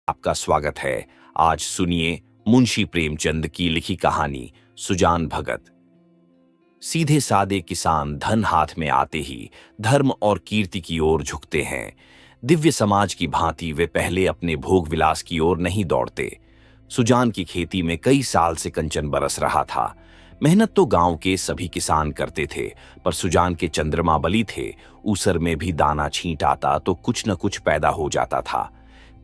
आपका स्वागत है। आज सुनिए मुंशी प्रेमचंद की लिखी कहानी सुजान भगत। सीधे सादे किसान धन हाथ में आते ही धर्म और कीर्ति की ओर झुकते हैं। दिव्य समाज की भांति वे पहले अपने भोग विलास की ओर नहीं दौड़ते। सुजान की खेती में कई साल से कंचन बरस रहा था। मेहनत तो गांव के सभी किसान करते थे, पर सुजान के चंद्रमा बली थे। ऊसर में भी दाना छींट आता तो कुछ न कुछ पैदा हो जाता था।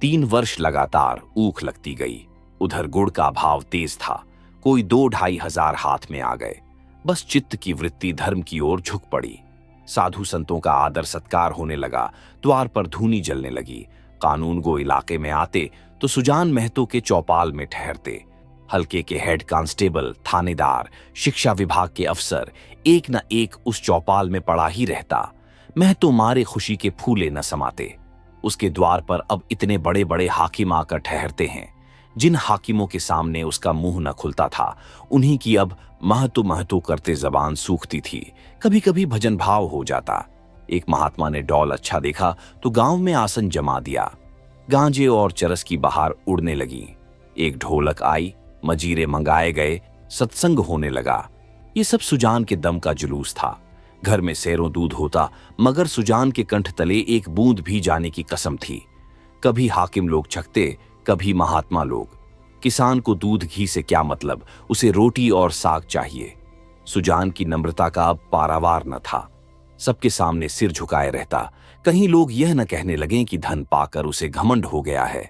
3 वर्ष लगातार ऊख लगती गई। उधर गुड़ का भाव तेज था। कोई 2-2.5 हजार हाथ में आ गए। बस चित्त की वृत्ति धर्म की ओर झुक पड़ी। साधु संतों का आदर सत्कार होने लगा। द्वार पर धूनी जलने लगी। कानून गो इलाके में आते तो सुजान महतो के चौपाल में ठहरते। हल्के के हेड कांस्टेबल, थानेदार, शिक्षा विभाग के अफसर एक न एक उस चौपाल में पड़ा ही रहता। महतो मारे खुशी के फूले न समाते। उसके द्वार पर अब इतने बड़े बड़े हाकिम आकर ठहरते हैं। जिन हाकिमों के सामने उसका मुंह न खुलता था, उन्हीं की अब महतो महतो करते जबान सूखती थी। कभी कभी भजन भाव हो जाता। एक महात्मा ने डौल अच्छा देखा तो गांव में आसन जमा दिया। गांजे और चरस की बहार उड़ने लगी। एक ढोलक आई, मजीरे मंगाए गए, सत्संग होने लगा। ये सब सुजान के दम का जुलूस था। घर में सैरों दूध होता, मगर सुजान के कंठ तले एक बूंद भी जाने की कसम थी। कभी हाकिम लोग छकते, कभी महात्मा लोग। किसान को दूध घी से क्या मतलब, उसे रोटी और साग चाहिए। सुजान की नम्रता का अब पारावार न था। सबके सामने सिर झुकाए रहता। कहीं लोग यह न कहने लगें कि धन पाकर उसे घमंड हो गया है।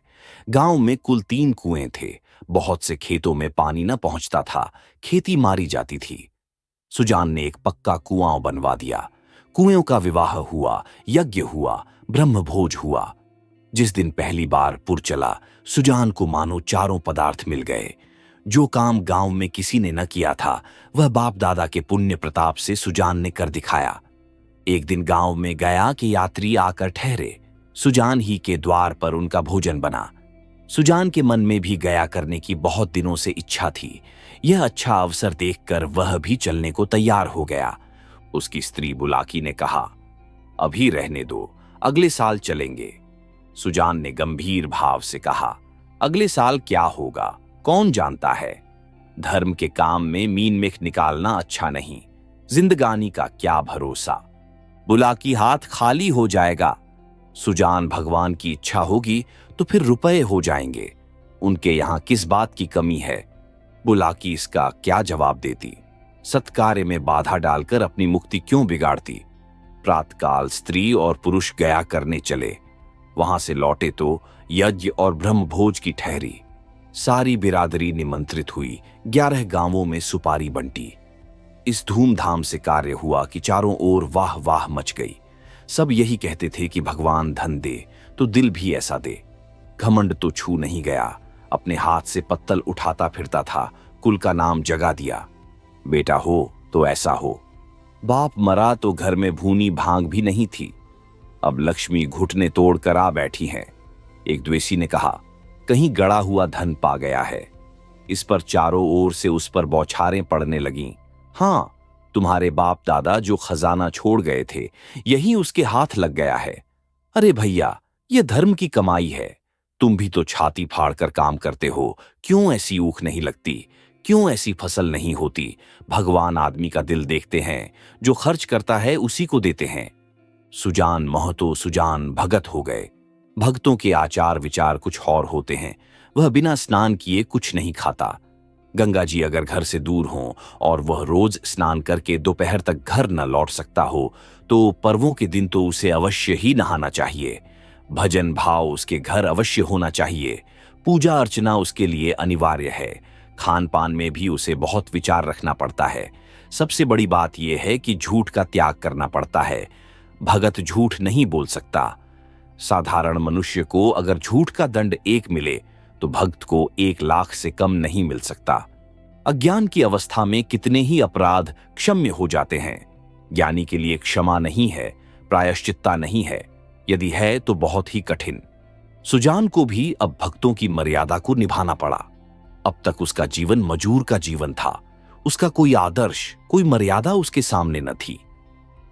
गांव में कुल 3 कुएं थे। बहुत से खेतों में पानी न पहुंचता था। खेती मारी जाती थी। सुजान ने एक पक्का कुआं बनवा दिया। कुएं का विवाह हुआ, यज्ञ हुआ, ब्रह्मभोज हुआ। जिस दिन पहली बार पुर चला, सुजान को मानो चारों पदार्थ मिल गए। जो काम गांव में किसी ने न किया था, वह बाप दादा के पुण्य प्रताप से सुजान ने कर दिखाया। एक दिन गांव में गया कि यात्री आकर ठहरे। सुजान ही के द्वार पर उनका भोजन बना। सुजान के मन में भी गया करने की बहुत दिनों से इच्छा थी। यह अच्छा अवसर देखकर वह भी चलने को तैयार हो गया। उसकी स्त्री बुलाकी ने कहा, अभी रहने दो, अगले साल चलेंगे। सुजान ने गंभीर भाव से कहा, अगले साल क्या होगा कौन जानता है। धर्म के काम में मीन मिख निकालना अच्छा नहीं। जिंदगानी का क्या भरोसा। बुलाकी हाथ खाली हो जाएगा। सुजान भगवान की इच्छा होगी तो फिर रुपए हो जाएंगे। उनके यहां किस बात की कमी है। बुलाकी इसका क्या जवाब देती। सत्कार्य में बाधा डालकर अपनी मुक्ति क्यों बिगाड़ती। प्रातकाल स्त्री और पुरुष गया करने चले। वहां से लौटे तो यज्ञ और ब्रह्मभोज की ठहरी। सारी बिरादरी निमंत्रित हुई। 11 गांवों में सुपारी बंटी। इस धूमधाम से कार्य हुआ कि चारों ओर वाह वाह मच गई। सब यही कहते थे कि भगवान धन दे तो दिल भी ऐसा दे। घमंड तो छू नहीं गया। अपने हाथ से पत्तल उठाता फिरता था। कुल का नाम जगा दिया। बेटा हो तो ऐसा हो। बाप मरा तो घर में भूनी भांग भी नहीं थी। अब लक्ष्मी घुटने तोड़ कर आ बैठी हैं। एक द्वेषी ने कहा, कहीं गड़ा हुआ धन पा गया है। इस पर चारों ओर से उस पर बौछारें पड़ने लगीं। हाँ, तुम्हारे बाप दादा जो खजाना छोड़ गए थे, यही उसके हाथ लग गया है। अरे भैया, यह धर्म की कमाई है। तुम भी तो छाती फाड़कर काम करते हो। क्यों ऐसी ऊख नहीं लगती, क्यों ऐसी फसल नहीं होती। भगवान आदमी का दिल देखते हैं। जो खर्च करता है उसी को देते हैं। सुजान महतो सुजान भगत हो गए। भक्तों के आचार विचार कुछ और होते हैं। वह बिना स्नान किए कुछ नहीं खाता। गंगा जी अगर घर से दूर हों और वह रोज स्नान करके दोपहर तक घर न लौट सकता हो, तो पर्वों के दिन तो उसे अवश्य ही नहाना चाहिए। भजन भाव उसके घर अवश्य होना चाहिए। पूजा अर्चना उसके लिए अनिवार्य है। खान पान में भी उसे बहुत विचार रखना पड़ता है। सबसे बड़ी बात यह है कि झूठ का त्याग करना पड़ता है। भगत झूठ नहीं बोल सकता। साधारण मनुष्य को अगर झूठ का दंड 1 मिले तो भक्त को 1 लाख से कम नहीं मिल सकता। अज्ञान की अवस्था में कितने ही अपराध क्षम्य हो जाते हैं। ज्ञानी के लिए क्षमा नहीं है, प्रायश्चित्ता नहीं है। यदि है तो बहुत ही कठिन। सुजान को भी अब भक्तों की मर्यादा को निभाना पड़ा। अब तक उसका जीवन मजूर का जीवन था। उसका कोई आदर्श, कोई मर्यादा उसके सामने न थी।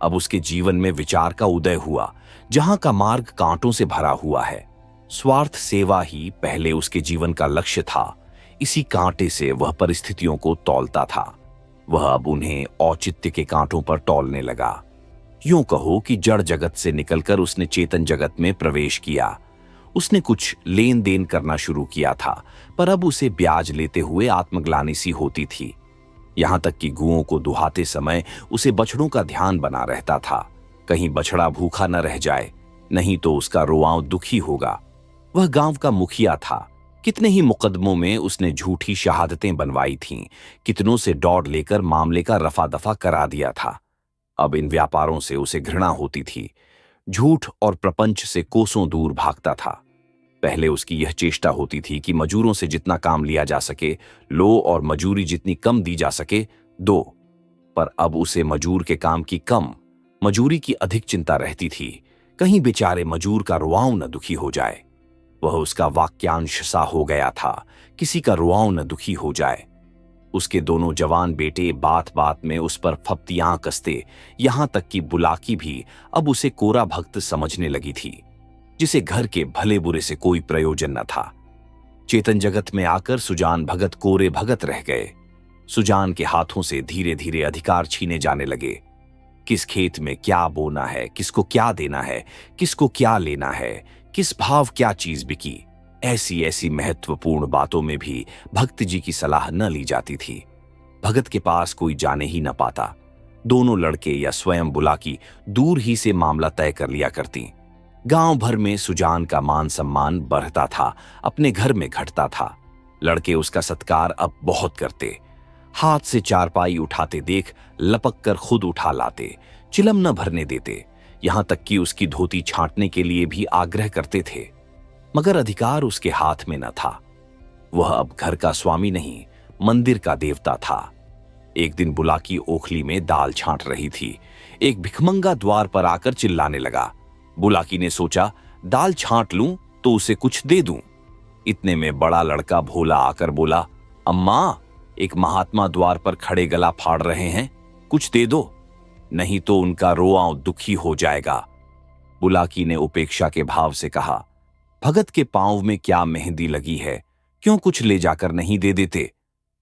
अब उसके जीवन में विचार का उदय हुआ, जहां का मार्ग कांटों से भरा हुआ है। स्वार्थ सेवा ही पहले उसके जीवन का लक्ष्य था। इसी कांटे से वह परिस्थितियों को तौलता था। वह अब उन्हें औचित्य के कांटों पर तौलने लगा। यूं कहो कि जड़ जगत से निकलकर उसने चेतन जगत में प्रवेश किया। उसने कुछ लेन देन करना शुरू किया था, पर अब उसे ब्याज लेते हुए आत्मग्लानि सी होती थी। यहां तक कि गुओं को दुहाते समय उसे बछड़ों का ध्यान बना रहता था। कहीं बछड़ा भूखा न रह जाए, नहीं तो उसका रोआंव दुखी होगा। वह गांव का मुखिया था। कितने ही मुकदमों में उसने झूठी शहादतें बनवाई थीं, कितनों से दौड़ लेकर मामले का रफा दफा करा दिया था। अब इन व्यापारों से उसे घृणा होती थी। झूठ और प्रपंच से कोसों दूर भागता था। पहले उसकी यह चेष्टा होती थी कि मजूरों से जितना काम लिया जा सके लो, और मजूरी जितनी कम दी जा सके दो। पर अब उसे मजूर के काम की कम, मजूरी की अधिक चिंता रहती थी। कहीं बेचारे मजूर का रुआंव न दुखी हो जाए। वह उसका वाक्यांश सा हो गया था, किसी का रुआंव न दुखी हो जाए। उसके दोनों जवान बेटे बात बात में उस पर फप्तियां कसते, यहां तक कि बुलाकी भी अब उसे कोरा भक्त समझने लगी थी, जिसे घर के भले बुरे से कोई प्रयोजन न था। चेतन जगत में आकर सुजान भगत कोरे भगत रह गए। सुजान के हाथों से धीरे धीरे अधिकार छीने जाने लगे। किस खेत में क्या बोना है, किसको क्या देना है, किसको क्या लेना है, किस भाव क्या चीज बिकी, ऐसी ऐसी महत्वपूर्ण बातों में भी भक्त जी की सलाह न ली जाती थी। भगत के पास कोई जाने ही न पाता। दोनों लड़के या स्वयं बुलाकी दूर ही से मामला तय कर लिया करती। गांव भर में सुजान का मान सम्मान बढ़ता था, अपने घर में घटता था। लड़के उसका सत्कार अब बहुत करते। हाथ से चारपाई उठाते देख लपक कर खुद उठा लाते, चिलम न भरने देते। यहां तक कि उसकी धोती छांटने के लिए भी आग्रह करते थे। मगर अधिकार उसके हाथ में न था। वह अब घर का स्वामी नहीं, मंदिर का देवता था। एक दिन बुलाकी ओखली में दाल छांट रही थी। एक भिखमंगा द्वार पर आकर चिल्लाने लगा। बुलाकी ने सोचा, दाल छांट लूं तो उसे कुछ दे दूं। इतने में बड़ा लड़का भोला आकर बोला, अम्मा, एक महात्मा द्वार पर खड़े गला फाड़ रहे हैं, कुछ दे दो, नहीं तो उनका रोआंव दुखी हो जाएगा। बुलाकी ने उपेक्षा के भाव से कहा, भगत के पांव में क्या मेहंदी लगी है, क्यों कुछ ले जाकर नहीं दे देते?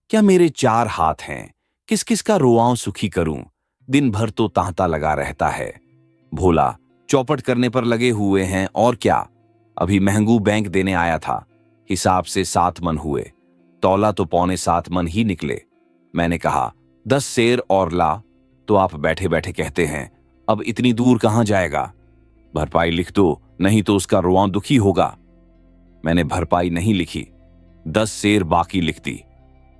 क्या मेरे 4 हाथ हैं, किस किस का रोआंव सुखी करूं? दिन भर तो तांता लगा रहता है। भोला, चौपट करने पर लगे हुए हैं और क्या। अभी महंगू बैंक देने आया था, हिसाब से 7 मन हुए, तौला तो 6.25 मन ही निकले। मैंने कहा 10 सेर और ला, तो आप बैठे बैठे कहते हैं अब इतनी दूर कहां जाएगा, भरपाई लिख दो, नहीं तो उसका रोआंव दुखी होगा। मैंने भरपाई नहीं लिखी, 10 सेर बाकी लिख दी।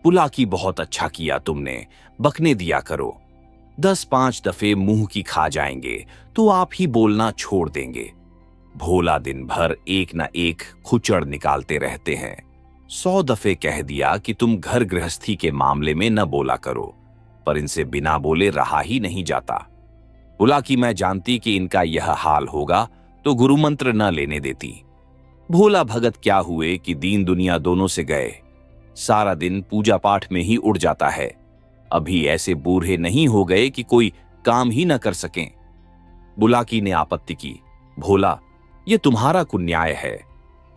बुलाकी, बहुत अच्छा किया तुमने, बकने दिया करो। 10-5 दफे मुंह की खा जाएंगे तो आप ही बोलना छोड़ देंगे। भोला दिन भर एक न एक खुचड़ निकालते रहते हैं। 100 दफे कह दिया कि तुम घर गृहस्थी के मामले में न बोला करो, पर इनसे बिना बोले रहा ही नहीं जाता। बुलाकी, मैं जानती कि इनका यह हाल होगा तो गुरु मंत्र न लेने देती। भोला भगत क्या हुए कि दीन दुनिया दोनों से गए, सारा दिन पूजा पाठ में ही उड़ जाता है। अभी ऐसे बूढ़े नहीं हो गए कि कोई काम ही न कर सकें। बुलाकी ने आपत्ति की, भोला, ये तुम्हारा कुन्याय है।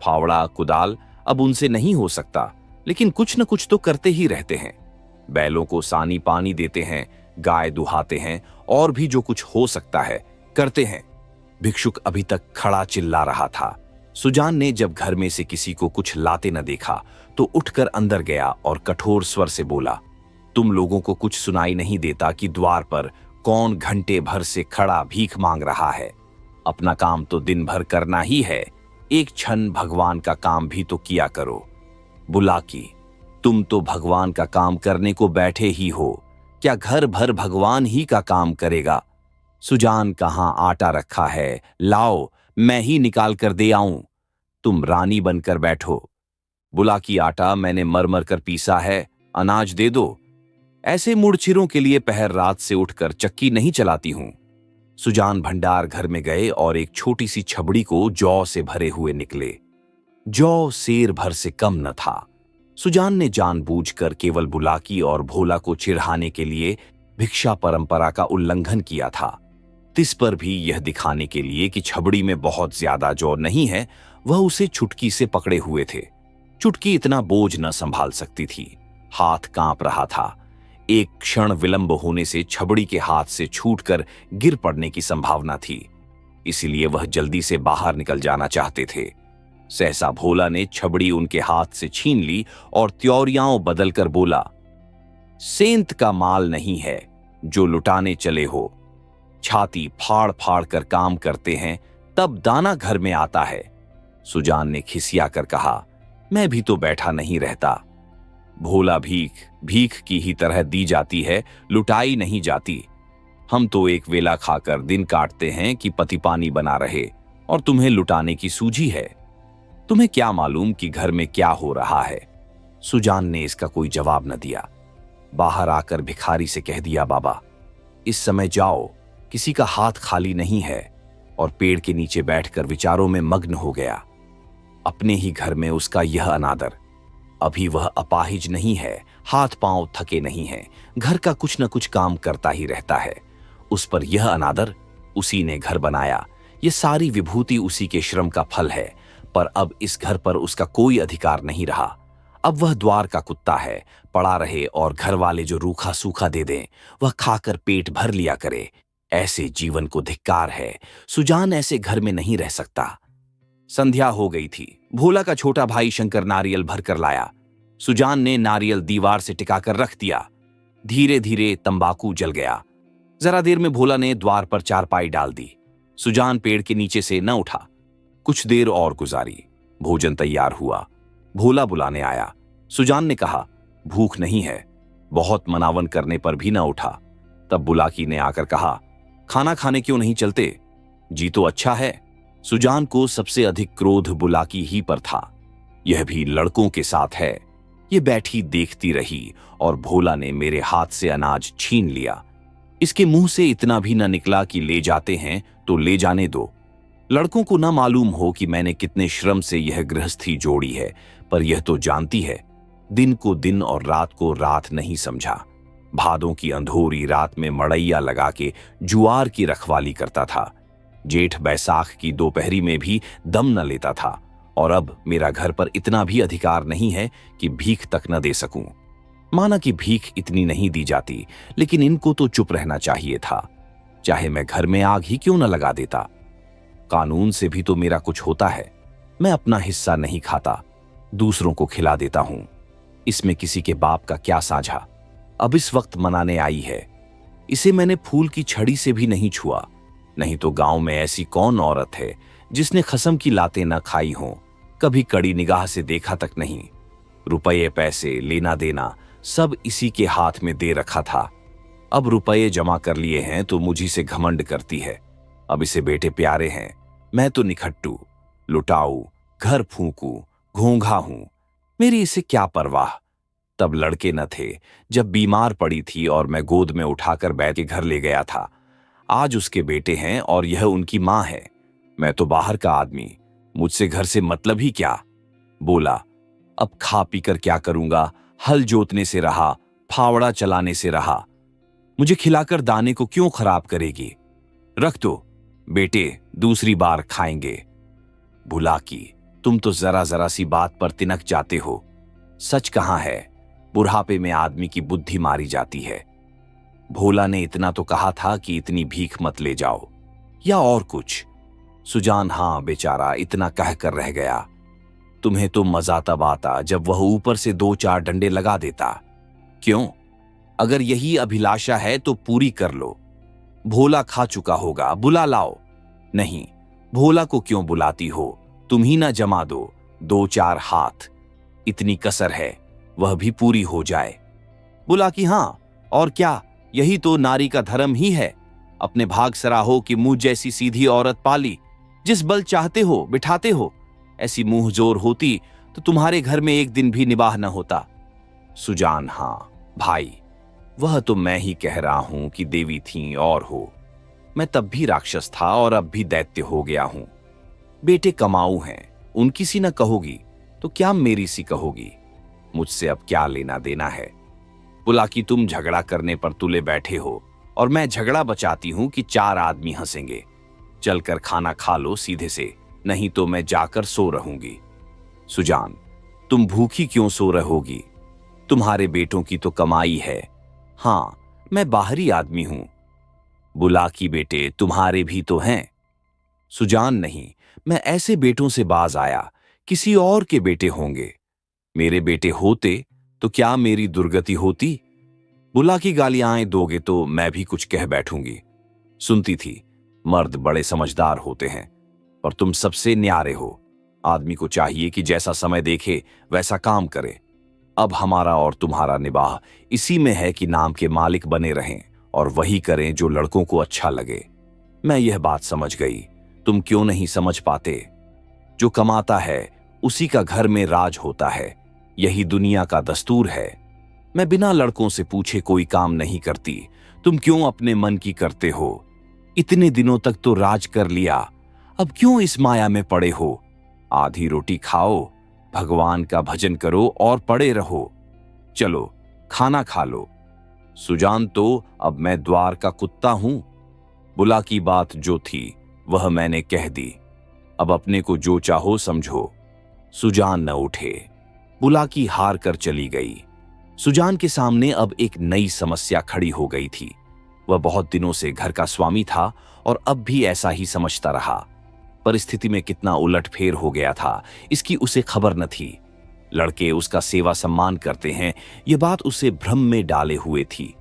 फावड़ा कुदाल अब उनसे नहीं हो सकता, लेकिन कुछ न कुछ तो करते ही रहते हैं। बैलों को सानी पानी देते हैं, गाय दुहाते हैं, और भी जो कुछ हो सकता है करते हैं। भिक्षुक अभी तक खड़ा चिल्ला रहा था। सुजान ने जब घर में से किसी को कुछ लाते न देखा तो उठकर अंदर गया और कठोर स्वर से बोला, तुम लोगों को कुछ सुनाई नहीं देता कि द्वार पर कौन घंटे भर से खड़ा भीख मांग रहा है? अपना काम तो दिन भर करना ही है, एक क्षण भगवान का काम भी तो किया करो। बुलाकी, तुम तो भगवान का काम करने को बैठे ही हो, क्या घर भर भगवान ही का काम करेगा? सुजान, कहां आटा रखा है, लाओ, मैं ही निकाल कर दे आऊं। तुम रानी बनकर बैठो। बुलाकी, आटा मैंने मरमर कर पीसा है, अनाज दे दो। ऐसे मुड़छिरों के लिए पहर रात से उठकर चक्की नहीं चलाती हूं। सुजान भंडार घर में गए और एक छोटी सी छबड़ी को जौ से भरे हुए निकले। जौ सेर भर से कम न था। सुजान ने जानबूझकर केवल बुलाकी और भोला को चिढ़ाने के लिए भिक्षा परंपरा का उल्लंघन किया था। तिस पर भी यह दिखाने के लिए कि छबड़ी में बहुत ज्यादा जौ नहीं है, वह उसे चुटकी से पकड़े हुए थे। चुटकी इतना बोझ न संभाल सकती थी। हाथ कांप रहा था। एक क्षण विलंब होने से छबड़ी के हाथ से छूटकर गिर पड़ने की संभावना थी, इसीलिए वह जल्दी से बाहर निकल जाना चाहते थे। सहसा भोला ने छबड़ी उनके हाथ से छीन ली और त्योरियां बदलकर बोला, सेंत का माल नहीं है जो लुटाने चले हो। छाती फाड़ फाड़ कर काम करते हैं तब दाना घर में आता है। सुजान ने खिसिया कर कहा, मैं भी तो बैठा नहीं रहता। भोला, भीख भीख की ही तरह दी जाती है, लुटाई नहीं जाती। हम तो एक वेला खाकर दिन काटते हैं कि पति पानी बना रहे, और तुम्हें लुटाने की सूझी है। तुम्हें क्या मालूम कि घर में क्या हो रहा है। सुजान ने इसका कोई जवाब न दिया। बाहर आकर भिखारी से कह दिया, बाबा इस समय जाओ, किसी का हाथ खाली नहीं है, और पेड़ के नीचे बैठकर विचारों में मग्न हो गया। अपने ही घर में उसका यह अनादर। अभी वह अपाहिज नहीं है, हाथ पांव थके नहीं हैं, घर का कुछ न कुछ काम करता ही रहता है। उस पर यह अनादर, उसी ने घर बनाया, ये सारी विभूति उसी के श्रम का फल है। पर अब इस घर पर उसका कोई अधिकार नहीं रहा। अब वह द्वार का कुत्ता है, पड़ा रहे और घर वाले जो रूखा सूखा दे दें वह खाकर पेट भर लिया करे। ऐसे जीवन को धिक्कार है। सुजान ऐसे घर में नहीं रह सकता। संध्या हो गई थी। भोला का छोटा भाई शंकर नारियल भरकर लाया। सुजान ने नारियल दीवार से टिकाकर रख दिया। धीरे धीरे तंबाकू जल गया। जरा देर में भोला ने द्वार पर चारपाई डाल दी। सुजान पेड़ के नीचे से न उठा। कुछ देर और गुजारी। भोजन तैयार हुआ। भोला बुलाने आया। सुजान ने कहा, भूख नहीं है। बहुत मनावन करने पर भी न उठा। तब बुलाकी ने आकर कहा, खाना खाने क्यों नहीं चलते? जी तो अच्छा है। सुजान को सबसे अधिक क्रोध बुलाकी ही पर था। यह भी लड़कों के साथ है। ये बैठी देखती रही और भोला ने मेरे हाथ से अनाज छीन लिया। इसके मुंह से इतना भी न निकला कि ले जाते हैं तो ले जाने दो। लड़कों को न मालूम हो कि मैंने कितने श्रम से यह गृहस्थी जोड़ी है, पर यह तो जानती है, दिन को दिन और रात को रात नहीं समझा। भादों की अंधोरी रात में मड़ैया लगा के जुआर की रखवाली करता था। जेठ बैसाख की दोपहरी में भी दम न लेता था। और अब मेरा घर पर इतना भी अधिकार नहीं है कि भीख तक न दे सकूं। माना कि भीख इतनी नहीं दी जाती, लेकिन इनको तो चुप रहना चाहिए था, चाहे मैं घर में आग ही क्यों न लगा देता। कानून से भी तो मेरा कुछ होता है। मैं अपना हिस्सा नहीं खाता, दूसरों को खिला देता हूं। इसमें किसी के बाप का क्या साझा। अब इस वक्त मनाने आई है। इसे मैंने फूल की छड़ी से भी नहीं छुआ। नहीं तो गांव में ऐसी कौन औरत है जिसने खसम की लातें न खाई हों, कभी कड़ी निगाह से देखा तक नहीं। रुपये पैसे लेना देना सब इसी के हाथ में दे रखा था। अब रुपये जमा कर लिए हैं तो मुझी से घमंड करती है। अब इसे बेटे प्यारे हैं, मैं तो निखट्टू, लुटाऊ, घर फूंकू, घोंघा हूं। मेरी इसे क्या परवाह। तब लड़के न थे जब बीमार पड़ी थी और मैं गोद में उठाकर बैठ के घर ले गया था। आज उसके बेटे हैं और यह उनकी मां है। मैं तो बाहर का आदमी, मुझसे घर से मतलब ही क्या। बोला, अब खा पीकर क्या करूंगा। हल जोतने से रहा, फावड़ा चलाने से रहा। मुझे खिलाकर दाने को क्यों खराब करेगी। रख दो बेटे, दूसरी बार खाएंगे। बुलाकी, तुम तो जरा जरा सी बात पर तिनक जाते हो। सच कहां है, बुढ़ापे में आदमी की बुद्धि मारी जाती है। भोला ने इतना तो कहा था कि इतनी भीख मत ले जाओ, या और कुछ। सुजान हां बेचारा इतना कहकर रह गया। तुम्हें तो मजा तब आता जब वह ऊपर से 2-4 डंडे लगा देता। क्यों? अगर यही अभिलाषा है तो पूरी कर लो। भोला खा चुका होगा, बुला लाओ। नहीं, भोला को क्यों बुलाती हो, तुम ही ना जमा दो 2-4 हाथ। इतनी कसर है, वह भी पूरी हो जाए। बोला कि हां, और क्या, यही तो नारी का धर्म ही है। अपने भाग सराहो कि मुझ जैसी सीधी औरत पाली, जिस बल चाहते हो बिठाते हो। ऐसी मुंह जोर होती तो तुम्हारे घर में एक दिन भी निवाह न होता। सुजान, हां भाई, वह तो मैं ही कह रहा हूं कि देवी थीं और हो। मैं तब भी राक्षस था और अब भी दैत्य हो गया हूं। बेटे कमाऊ हैं, उनकी सी न कहोगी तो क्या मेरी सी कहोगी। मुझसे अब क्या लेना देना है। बोला कि तुम झगड़ा करने पर तुले बैठे हो और मैं झगड़ा बचाती हूं कि 4 आदमी हंसेंगे। चलकर खाना खा लो सीधे से, नहीं तो मैं जाकर सो रहूंगी। सुजान, तुम भूखी क्यों सो रहोगी? तुम्हारे बेटों की तो कमाई है। हाँ, मैं बाहरी आदमी हूं। बुलाकी बेटे तुम्हारे भी तो हैं। सुजान, नहीं, मैं ऐसे बेटों से बाज आया, किसी और के बेटे होंगे। मेरे बेटे होते तो क्या मेरी दुर्गति होती? बुलाकी गालियां दोगे तो मैं भी कुछ कह बैठूंगी। सुनती थी, मर्द बड़े समझदार होते हैं, पर तुम सबसे न्यारे हो। आदमी को चाहिए कि जैसा समय देखे वैसा काम करे। अब हमारा और तुम्हारा निबाह इसी में है कि नाम के मालिक बने रहें और वही करें जो लड़कों को अच्छा लगे। मैं यह बात समझ गई, तुम क्यों नहीं समझ पाते? जो कमाता है उसी का घर में राज होता है, यही दुनिया का दस्तूर है। मैं बिना लड़कों से पूछे कोई काम नहीं करती, तुम क्यों अपने मन की करते हो? इतने दिनों तक तो राज कर लिया, अब क्यों इस माया में पड़े हो? आधी रोटी खाओ, भगवान का भजन करो और पड़े रहो। चलो खाना खा लो। सुजान, तो अब मैं द्वार का कुत्ता हूं? बुला की बात जो थी वह मैंने कह दी, अब अपने को जो चाहो समझो। सुजान न उठे। बुला की हार कर चली गई। सुजान के सामने अब एक नई समस्या खड़ी हो गई थी। वह बहुत दिनों से घर का स्वामी था और अब भी ऐसा ही समझता रहा। परिस्थिति में कितना उलटफेर हो गया था, इसकी उसे खबर न थी। लड़के उसका सेवा सम्मान करते हैं, यह बात उसे भ्रम में डाले हुए थी।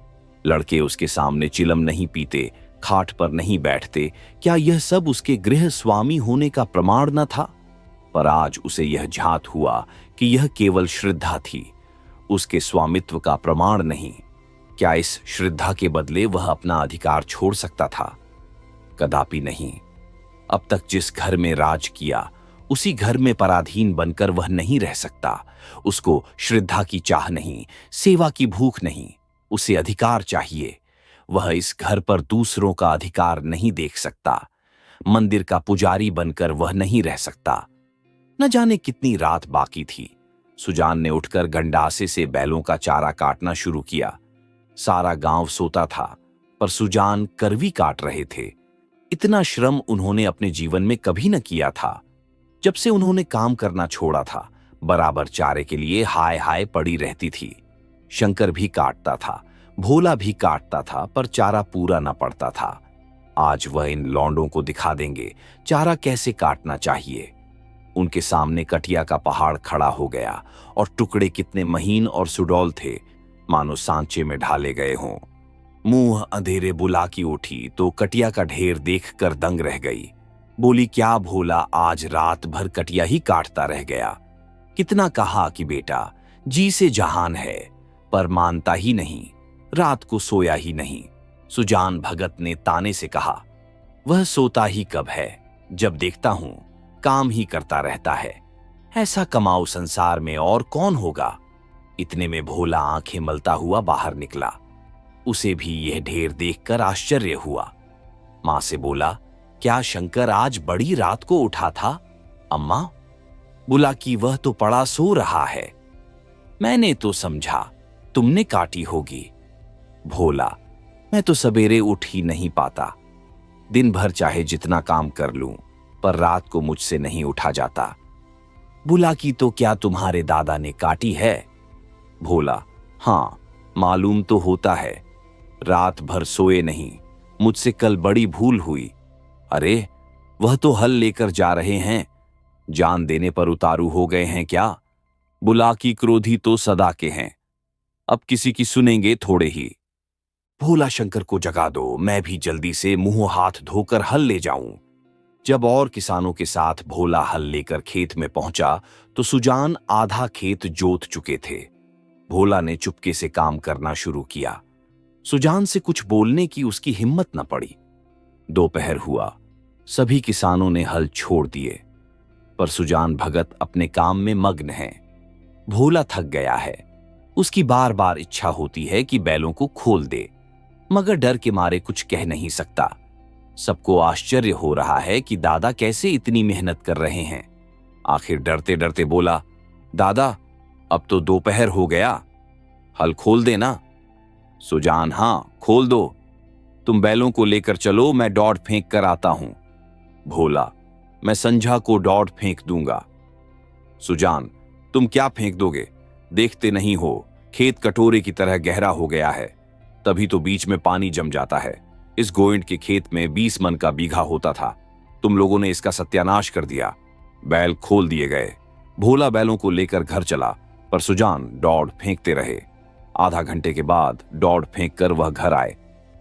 लड़के उसके सामने चिलम नहीं पीते, खाट पर नहीं बैठते, क्या यह सब उसके गृह स्वामी होने का प्रमाण न था? पर आज उसे यह झांत हुआ कि यह केवल श्रद्धा थी, उसके स्वामित्व का प्रमाण नहीं। क्या इस श्रद्धा के बदले वह अपना अधिकार छोड़ सकता था? कदापि नहीं। अब तक जिस घर में राज किया, उसी घर में पराधीन बनकर वह नहीं रह सकता। उसको श्रद्धा की चाह नहीं, सेवा की भूख नहीं, उसे अधिकार चाहिए। वह इस घर पर दूसरों का अधिकार नहीं देख सकता। मंदिर का पुजारी बनकर वह नहीं रह सकता। न जाने कितनी रात बाकी थी। सुजान ने उठकर गंडासे से बैलों का चारा काटना शुरू किया। सारा गांव सोता था, पर सुजान करवी काट रहे थे। इतना श्रम उन्होंने अपने जीवन में कभी न किया था। जब से उन्होंने काम करना छोड़ा था, बराबर चारे के लिए हाय हाय पड़ी रहती थी। शंकर भी काटता था, भोला भी काटता था, पर चारा पूरा न पड़ता था। आज वह इन लौंडों को दिखा देंगे चारा कैसे काटना चाहिए। उनके सामने कटिया का पहाड़ खड़ा हो गया और टुकड़े कितने महीन और सुडौल थे, मानो सांचे में ढाले गए हों। मुंह अंधेरे बुला की उठी तो कटिया का ढेर देखकर दंग रह गई। बोली, क्या भोला आज रात भर कटिया ही काटता रह गया? कितना कहा कि बेटा जी से जहान है, पर मानता ही नहीं, रात को सोया ही नहीं। सुजान भगत ने ताने से कहा, वह सोता ही कब है, जब देखता हूं काम ही करता रहता है। ऐसा कमाऊ संसार में और कौन होगा? इतने में भोला आंखें मलता हुआ बाहर निकला। उसे भी यह ढेर देखकर आश्चर्य हुआ। मां से बोला, क्या शंकर आज बड़ी रात को उठा था? अम्मा, बुला कि वह तो पड़ा सो रहा है। मैंने तो समझा तुमने काटी होगी। भोला, मैं तो सवेरे उठ ही नहीं पाता। दिन भर चाहे जितना काम कर लूं, पर रात को मुझसे नहीं उठा जाता। बुला कि तो क्या तुम्हारे दादा ने काटी है? भोला, हां, मालूम तो होता है। रात भर सोए नहीं, मुझसे कल बड़ी भूल हुई। अरे, वह तो हल लेकर जा रहे हैं, जान देने पर उतारू हो गए हैं क्या? बुला की क्रोधी तो सदा के हैं, अब किसी की सुनेंगे थोड़े ही। भोला, शंकर को जगा दो, मैं भी जल्दी से मुंह हाथ धोकर हल ले जाऊं। जब और किसानों के साथ भोला हल लेकर खेत में पहुंचा तो सुजान आधा खेत जोत चुके थे। भोला ने चुपके से काम करना शुरू किया। सुजान से कुछ बोलने की उसकी हिम्मत न पड़ी। दोपहर हुआ, सभी किसानों ने हल छोड़ दिए, पर सुजान भगत अपने काम में मग्न है। भोला थक गया है, उसकी बार बार इच्छा होती है कि बैलों को खोल दे, मगर डर के मारे कुछ कह नहीं सकता। सबको आश्चर्य हो रहा है कि दादा कैसे इतनी मेहनत कर रहे हैं। आखिर डरते डरते बोला, दादा, अब तो दोपहर हो गया, हल खोल देना। सुजान, हां, खोल दो। तुम बैलों को लेकर चलो, मैं दौड़ फेंक कर आता हूं। भोला, मैं संझा को दौड़ फेंक दूंगा। सुजान, तुम क्या फेंक दोगे? देखते नहीं हो खेत कटोरे की तरह गहरा हो गया है, तभी तो बीच में पानी जम जाता है। इस गोइंड के खेत में 20 मन का बीघा होता था, तुम लोगों ने इसका सत्यानाश कर दिया। बैल खोल दिए गए। भोला बैलों को लेकर घर चला, पर सुजान दौड़ फेंकते रहे। आधा घंटे के बाद दौड़ फेंक कर वह घर आए,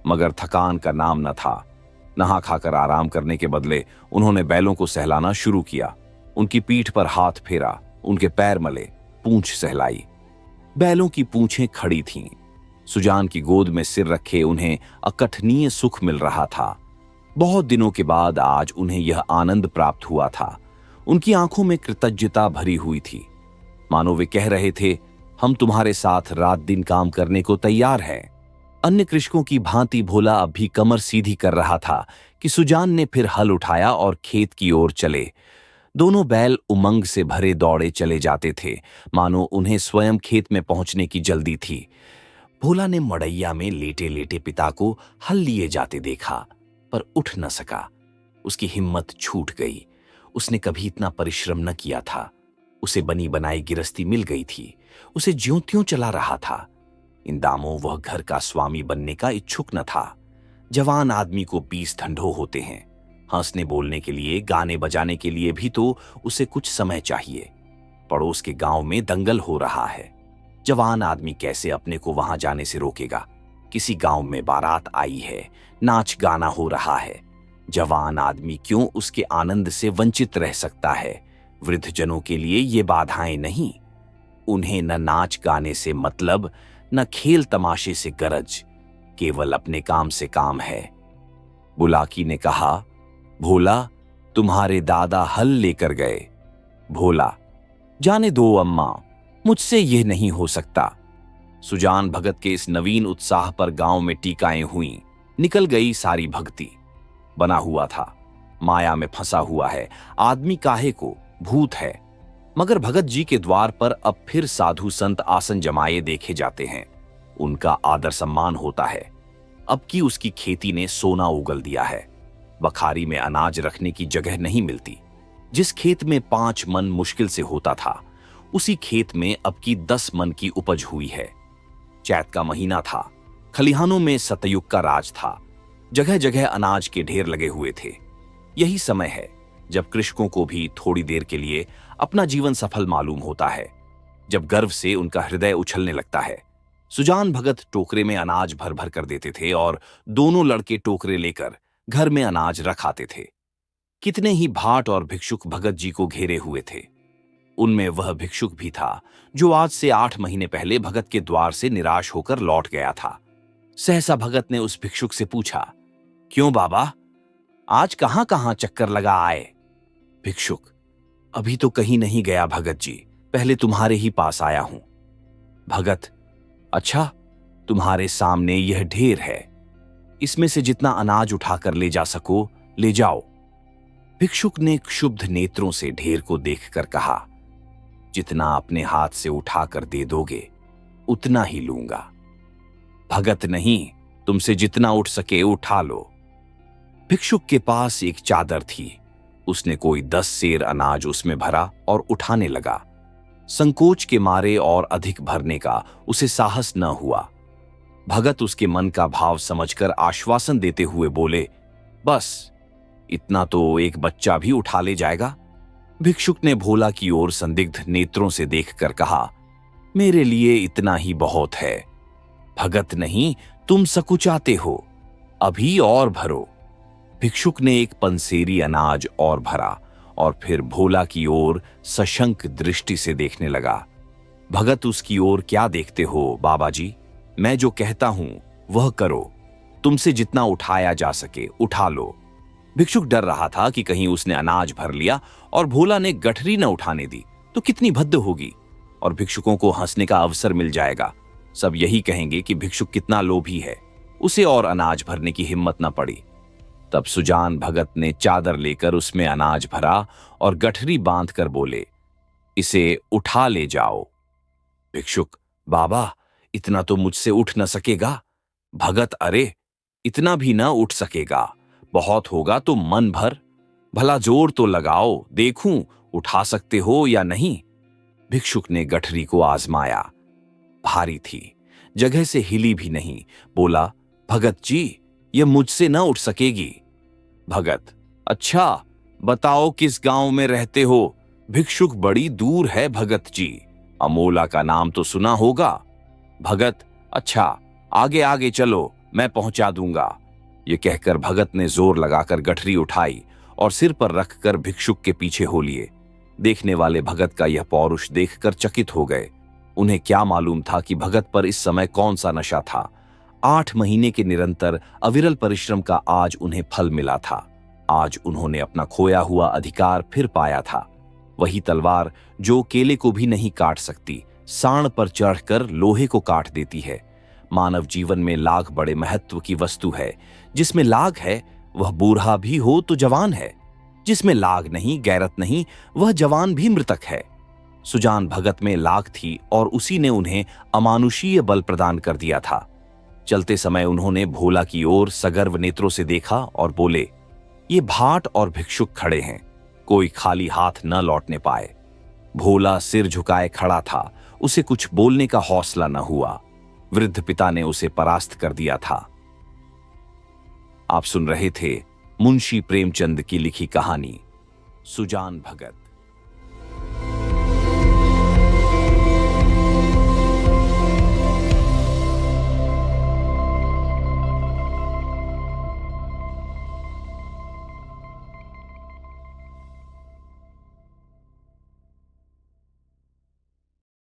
मगर थकान का नाम न था। नहा खाकर आराम करने के बदले उन्होंने बैलों को सहलाना शुरू किया। उनकी पीठ पर हाथ फेरा, उनके पैर मले, पूंछ सहलाई। बैलों की पूंछें खड़ी थीं। सुजान की गोद में सिर रखे उन्हें अकथनीय सुख मिल रहा था। बहुत दिनों के बाद आज उन्हें यह आनंद प्राप्त हुआ था। उनकी आंखों में कृतज्ञता भरी हुई थी, मानो वे कह रहे थे, हम तुम्हारे साथ रात दिन काम करने को तैयार हैं। अन्य कृषकों की भांति भोला अब भी कमर सीधी कर रहा था कि सुजान ने फिर हल उठाया और खेत की ओर चले। दोनों बैल उमंग से भरे दौड़े चले जाते थे, मानो उन्हें स्वयं खेत में पहुंचने की जल्दी थी। भोला ने मड़ैया में लेटे लेटे पिता को हल लिए जाते देखा, पर उठ न सका। उसकी हिम्मत छूट गई। उसने कभी इतना परिश्रम न किया था। उसे बनी बनाई गिरस्ती मिल गई थी, उसे ज्यों-त्यों चला रहा था। इन दामों वह घर का स्वामी बनने का इच्छुक न था। जवान आदमी को 20 धंधो होते हैं। हंसने बोलने के लिए, गाने बजाने के लिए भी तो उसे कुछ समय चाहिए। पड़ोस के गांव में दंगल हो रहा है। जवान आदमी कैसे अपने को वहां जाने से रोकेगा? किसी गांव में बारात आई है, नाच गाना हो रहा है। जवान आदमी क्यों उसके आनंद से वंचित रह सकता है? वृद्धजनों के लिए ये बाधाएं नहीं। उन्हें न नाच गाने से मतलब, न खेल तमाशे से गरज, केवल अपने काम से काम है। बुलाकी ने कहा, भोला, तुम्हारे दादा हल लेकर गए। भोला, जाने दो अम्मा, मुझसे यह नहीं हो सकता। सुजान भगत के इस नवीन उत्साह पर गांव में टीकाएं हुईं। निकल गई सारी भक्ति। बना हुआ था, माया में फंसा हुआ है। आदमी काहे को, भूत है। मगर भगत जी के द्वार पर अब फिर साधु संत आसन जमाए देखे जाते हैं। उनका आदर सम्मान होता है। अब की उसकी खेती ने सोना उगल दिया है। बखारी में अनाज रखने की जगह नहीं मिलती। जिस खेत में 5 मन मुश्किल से होता था, उसी खेत में अब की 10 मन की उपज हुई है। चैत का महीना था। खलिहानों में सतयुग का राज था। जगह जगह अनाज के ढेर लगे हुए थे। यही समय है जब कृषकों को भी थोड़ी देर के लिए अपना जीवन सफल मालूम होता है, जब गर्व से उनका हृदय उछलने लगता है। सुजान भगत टोकरे में अनाज भर भर कर देते थे और दोनों लड़के टोकरे लेकर घर में अनाज रख आते थे। कितने ही भाट और भिक्षुक भगत जी को घेरे हुए थे। उनमें वह भिक्षुक भी था जो आज से 8 महीने पहले भगत के द्वार से निराश होकर लौट गया था। सहसा भगत ने उस भिक्षुक से पूछा, क्यों बाबा, आज कहां कहां चक्कर लगा आए? भिक्षुक, अभी तो कहीं नहीं गया भगत जी, पहले तुम्हारे ही पास आया हूं। भगत, अच्छा, तुम्हारे सामने यह ढेर है, इसमें से जितना अनाज उठाकर ले जा सको ले जाओ। भिक्षुक ने क्षुब्ध नेत्रों से ढेर को देखकर कहा, जितना अपने हाथ से उठाकर दे दोगे उतना ही लूंगा। भगत, नहीं, तुमसे जितना उठ सके उठा लो। भिक्षुक के पास एक चादर थी। उसने कोई 10 सेर अनाज उसमें भरा और उठाने लगा। संकोच के मारे और अधिक भरने का उसे साहस न हुआ। भगत उसके मन का भाव समझकर आश्वासन देते हुए बोले, बस इतना तो एक बच्चा भी उठा ले जाएगा। भिक्षुक ने भोला की ओर संदिग्ध नेत्रों से देखकर कहा, मेरे लिए इतना ही बहुत है। भगत, नहीं, तुम सकुचाते हो, अभी और भरो। भिक्षुक ने एक पंसेरी अनाज और भरा और फिर भोला की ओर सशंक दृष्टि से देखने लगा। भगत, उसकी ओर क्या देखते हो बाबा जी? मैं जो कहता हूं वह करो। तुमसे जितना उठाया जा सके उठा लो। भिक्षुक डर रहा था कि कहीं उसने अनाज भर लिया और भोला ने गठरी न उठाने दी तो कितनी भद्द होगी और भिक्षुकों को हंसने का अवसर मिल जाएगा। सब यही कहेंगे कि भिक्षुक कितना लोभी है, उसे और अनाज भरने की हिम्मत न पड़ी। तब सुजान भगत ने चादर लेकर उसमें अनाज भरा और गठरी बांधकर बोले, इसे उठा ले जाओ। भिक्षुक, बाबा, इतना तो मुझसे उठ न सकेगा। भगत, अरे इतना भी न उठ सकेगा, बहुत होगा तो मन भर। भला जोर तो लगाओ, देखूं उठा सकते हो या नहीं। भिक्षुक ने गठरी को आजमाया। भारी थी, जगह से हिली भी नहीं। बोला, भगत जी, ये मुझसे न उठ सकेगी। भगत, अच्छा, बताओ किस गांव में रहते हो। भिक्षुक, बड़ी दूर है भगत जी। अमोला का नाम तो सुना होगा। भगत, अच्छा, आगे आगे चलो, मैं पहुंचा दूंगा। ये कहकर भगत ने जोर लगाकर गठरी उठाई और सिर पर रखकर भिक्षुक के पीछे हो लिए। देखने वाले भगत का यह पौरुष देखकर चकित हो गए। उन्हें क्या मालूम था कि भगत पर इस समय कौन सा नशा था। 8 महीने के निरंतर अविरल परिश्रम का आज उन्हें फल मिला था। आज उन्होंने अपना खोया हुआ अधिकार फिर पाया था। वही तलवार जो केले को भी नहीं काट सकती, सांड पर चढ़कर लोहे को काट देती है। मानव जीवन में लाग बड़े महत्व की वस्तु है। जिसमें लाग है वह बूढ़ा भी हो तो जवान है। जिसमें लाग नहीं, गैरत नहीं, वह जवान भी मृतक है। सुजान भगत में लाग थी और उसी ने उन्हें अमानुषीय बल प्रदान कर दिया था। चलते समय उन्होंने भोला की ओर सगर्व नेत्रों से देखा और बोले, ये भाट और भिक्षुक खड़े हैं, कोई खाली हाथ न लौटने पाए। भोला सिर झुकाए खड़ा था, उसे कुछ बोलने का हौसला न हुआ। वृद्ध पिता ने उसे परास्त कर दिया था। आप सुन रहे थे मुंशी प्रेमचंद की लिखी कहानी सुजान भगत।